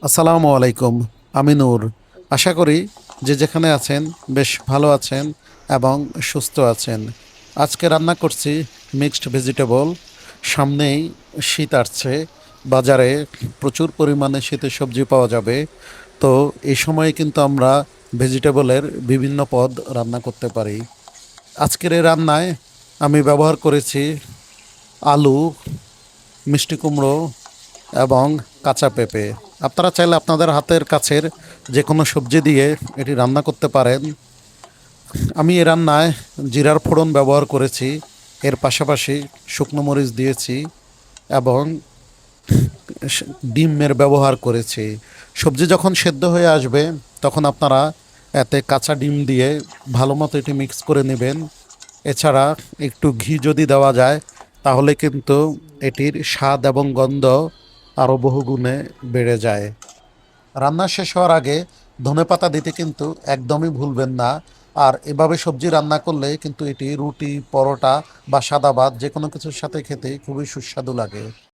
আসসালামু আলাইকুম। আমি নূর। আশা করি যে যেখানে আছেন বেশ ভালো আছেন এবং সুস্থ আছেন। আজকে রান্না করছি মিক্সড ভেজিটেবল। সামনেই শীত আসছে, বাজারে প্রচুর পরিমাণে শীতের সবজি পাওয়া যাবে। তো এই সময়ে কিন্তু আমরা ভেজিটেবলের বিভিন্ন পদ রান্না করতে পারি। আজকের এই রান্নায় আমি ব্যবহার করেছি আলু, মিষ্টি কুমড়ো এবং কাঁচা পেঁপে। আপনারা চাইলে আপনাদের হাতের কাছের যে কোনো সবজি দিয়ে এটি রান্না করতে পারেন। আমি এই রান্নায় জিরার ফোড়ন ব্যবহার করেছি, এর পাশাপাশি শুকনো মরিচ দিয়েছি এবং ডিমের ব্যবহার করেছি। সবজি যখন সেদ্ধ হয়ে আসবে তখন আপনারা এতে কাঁচা ডিম দিয়ে ভালো মতো এটি মিক্স করে নেবেন। এছাড়া একটু ঘি যদি দেওয়া যায় তাহলে কিন্তু এটির স্বাদ এবং গন্ধ আরও বহুগুণে বেড়ে যায়। রান্না শেষ হওয়ার আগে ধনেপাতা দিতে কিন্তু একদমই ভুলবেন না। আর এভাবে সবজি রান্না করলে কিন্তু এটি রুটি, পরোটা বা সাদা ভাত যে কোনো কিছুর সাথে খেতে খুবই সুস্বাদু লাগে।